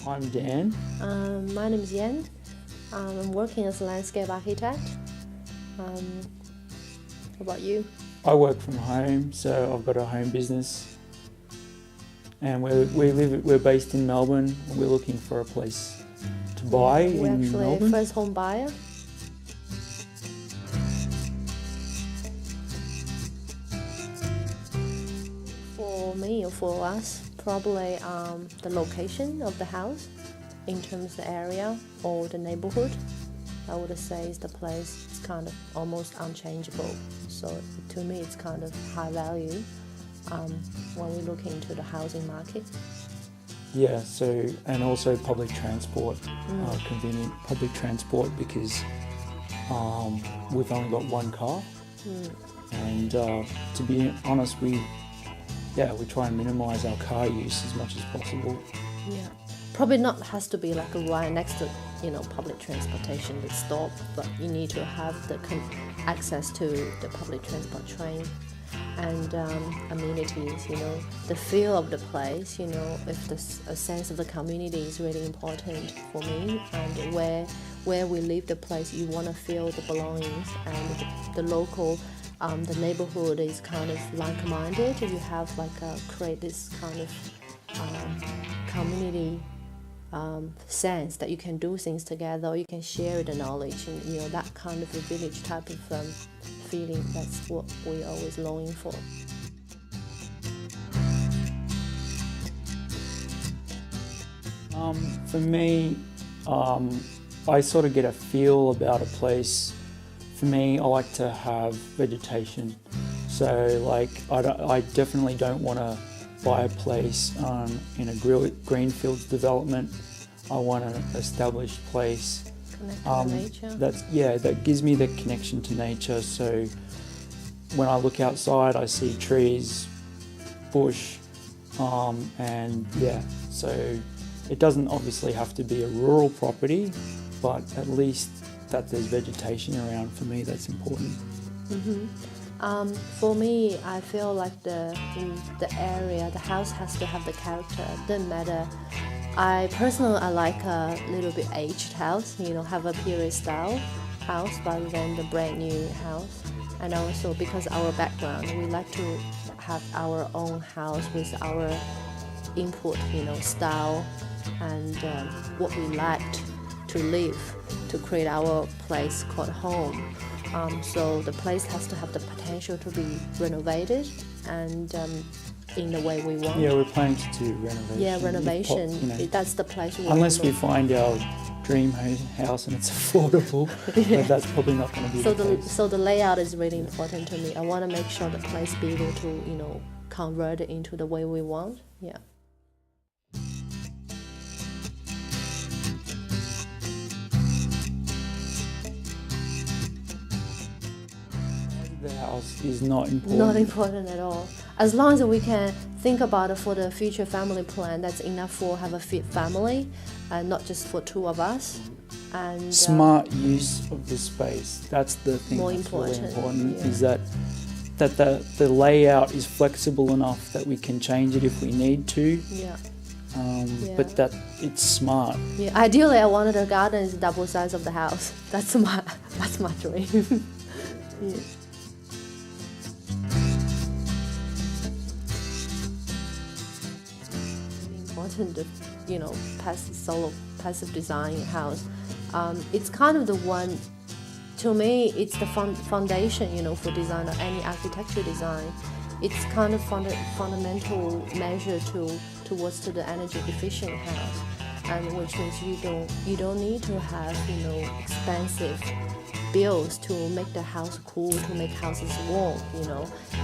I'm Dan. My name is Yan. I'm working as a landscape architect. How about you? I work from home, so I've got a home business, and we're based in Melbourne. We're looking for a place to buy We're in actually Melbourne. first home buyer. For me or for us, probably the location of the house in terms of the area or the neighborhood. I would say is the place. It's kind of almost unchangeable. So to me, it's kind of high value when we look into the housing market. Yeah, so and also public transport, convenient public transport because we've only got one car, and to be honest, we try and minimise our car use as much as possible. Yeah, probably not has to be like a right next to public transportation that stop, but you need to have the access to the public transport train and amenities. The feel of the place. If a sense of the community is really important for me, and where we live the place, you want to feel the belongings and the local. The neighborhood is kind of like-minded. You have create this kind of community sense that you can do things together, or you can share the knowledge, and that kind of a village type of feeling. That's what we're always longing for. For me, I sort of get a feel about a place. For me, I like to have vegetation. So I definitely don't want to buy a place in a greenfields development. I want an established place. Connected to nature. That gives me the connection to nature. So when I look outside, I see trees, bush, so it doesn't obviously have to be a rural property, but at least that there's vegetation around. For me, that's important. For me, I feel like the area, the house has to have the character. It doesn't matter. I like a little bit aged house, have a period style house rather than the brand new house. And also because our background, we like to have our own house with our input, style and what we liked to live, to create our place called home. So the place has to have the potential to be renovated and in the way we want. Yeah, we're planning to do renovation. Yeah, renovation. That's the place we want. Unless we find our dream house and it's affordable, but that's probably not going to be the case. So the layout is really important to me. I want to make sure the place be able to, convert it into the way we want. Yeah. The house is not important. Not important at all. As long as we can think about it for the future family plan, that's enough for have a fit family, and not just for two of us. And smart use of the space. That's the thing more that's important. really important. Yeah. Is that the layout is flexible enough that we can change it if we need to. Yeah. But that it's smart. Yeah. Ideally, I wanted a garden is double size of the house. That's my dream. Yeah. Important, passive design house. It's kind of the one. To me, it's the foundation, for design or any architecture design. It's kind of fundamental measure towards the energy efficient house, and which means you don't need to have expensive bills to make the house cool, to make houses warm.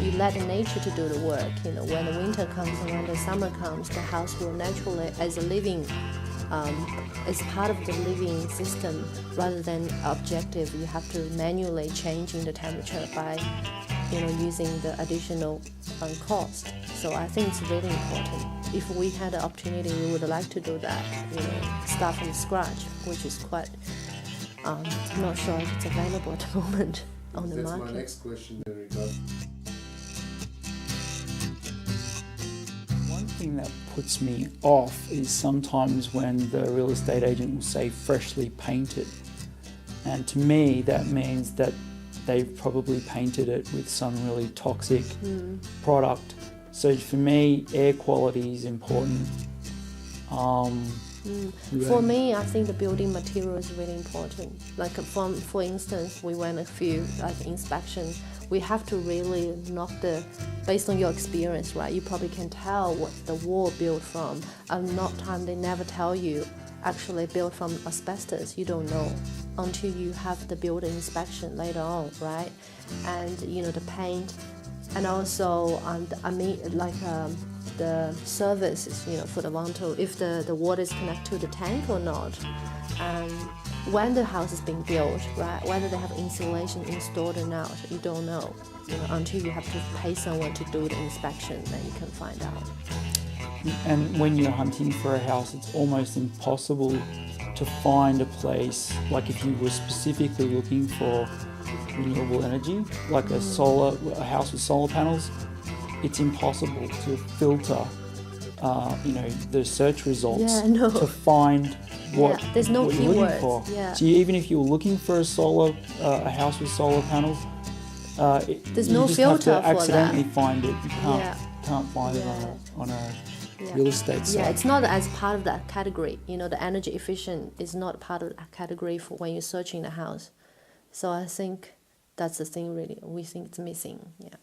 You let nature to do the work. When the winter comes and when the summer comes, the house will naturally, as a living, as part of the living system rather than objective. You have to manually changing the temperature by, using the additional cost. So I think it's really important. If we had the opportunity, we would like to do that. Start from scratch, which is quite. I'm not sure if it's available at the moment on the market. That's my next question in regard. thing that puts me off is sometimes when the real estate agent will say freshly painted. And to me, that means that they've probably painted it with some really toxic product. So for me, air quality is important. For me, I think the building material is really important. Like for instance, we went a few inspections. We have to really based on your experience, right? You probably can tell what the wall built from. They never tell you actually built from asbestos. You don't know until you have the building inspection later on, right? And the paint, and also the services, for the rental, if the water is connected to the tank or not, and when the house is being built, right, whether they have insulation installed or not, you don't know, until you have to pay someone to do the inspection, then you can find out. And when you're hunting for a house, it's almost impossible to find a place, like if you were specifically looking for renewable energy, like a house with solar panels, it's impossible to filter, the search results to find there's no what you're looking for. Yeah. So even if you were looking for a house with solar panels, there's you no just filter have to accidentally for that. find it. You can't find it on a real estate site. Yeah, it's not as part of that category. The energy efficient is not part of that category for when you're searching the house. So I think that's the thing really we think it's missing. Yeah.